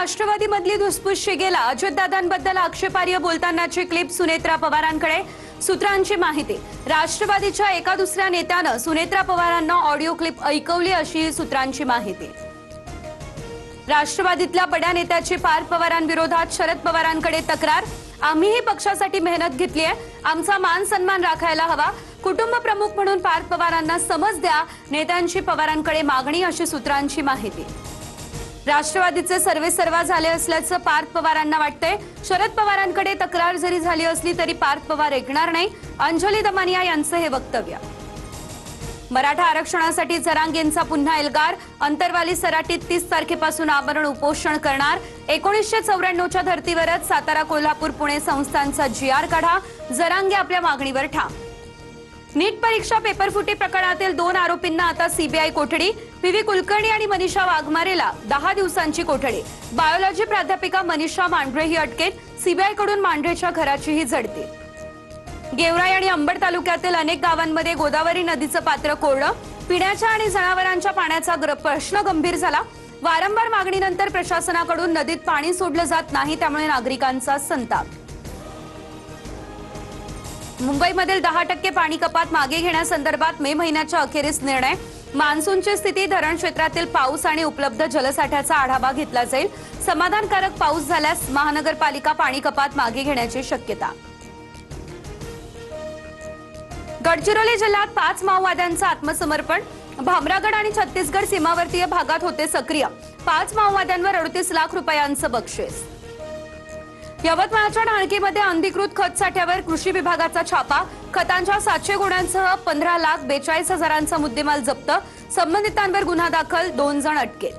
राष्ट्रवादीमधली धुसफूस शिगेला अजितदादांबद्दल आक्षेपार्ह बोलतानाची क्लिप सुनेत्रा पवारांकडे। सूत्रांची माहिती, राष्ट्रवादीच्या एका दुसऱ्या नेत्यानं सुनेत्रा पवारांना ऑडिओ क्लिप ऐकवली अशी सूत्रांची माहिती। राष्ट्रवादीतल्या बड्या नेत्याची पार्थ पवारांविरोधात शरद पवारांकडे तक्रार। आम्हीही पक्षासाठी मेहनत घेतली आहे, आमचा मान सन्मान राखायला हवा, कुटुंब प्रमुख म्हणून पार्थ पवारांना समज द्या, नेत्यांची पवारांकडे मागणी अशी सूत्रांची माहिती। राष्ट्रवादीचे सर्वेसर्वा झाले असल्याचं पार्थ पवारांना वाटतंय। शरद पवारांकडे तक्रार जरी झाली असली तरी पार्थ पवार ऐकणार नाही, अंजली दमानिया यांचं हे वक्तव्य। मराठा आरक्षणासाठी जरांगेंचा पुन्हा एल्गार। अंतरवाली सराटीत 30 तारखेपासून आमरण उपोषण करणार। 1994च्या धर्तीवरच सातारा, कोल्हापूर, पुणे संस्थांचा GR काढा। जरांगे आपल्या मागणीवर ठाम। नीट परीक्षा पेपरफुटी प्रकरणातील 2 आरोपींना आता CBI कोठडी। PV कुलकर्णी आणि मनीषा वाघमारेला 10 दिवसांची कोठडी। बायोलॉजी प्राध्यापिका मनीषा मांढरे ही अटकेत। CBI कडून मांढरेच्या घराचीही झडती। गेवराई आणि अंबड तालुक्यातील अनेक गावांमध्ये गोदावरी नदीचं पात्र कोरडं। पिण्याच्या आणि जनावरांच्या पाण्याचा प्रश्न गंभीर झाला। वारंवार मागणीनंतर प्रशासनाकडून नदीत पाणी सोडलं जात नाही, त्यामुळे नागरिकांचा संताप। मुंबईमधील 10% पाणी कपात मागे घेण्यासंदर्भात मे महिन्याच्या अखेरीस निर्णय। मान्सूनची स्थिती, धरण क्षेत्रातील पाऊस आणि उपलब्ध जलसाठ्याचा आढावा घेतला जाईल। समाधानकारक पाऊस झाल्यास महानगरपालिका पाणी कपात मागे घेण्याची शक्यता। गडचिरोली जिल्ह्यात 5 माओवाद्यांचं आत्मसमर्पण। भामरागड आणि छत्तीसगड सीमावर्तीय भागात होते सक्रिय। 5 माओवाद्यांवर 38 लाख रुपयांचं बक्षीस। यवतमाळच्या ढाणकीमध्ये अनधिकृत खत साठ्यावर कृषी विभागाचा छापा। खतांच्या 700 गोण्यांसह 15,42,000चा मुद्देमाल जप्त। संबंधितांवर गुन्हा दाखल, 2 जण अटकेत।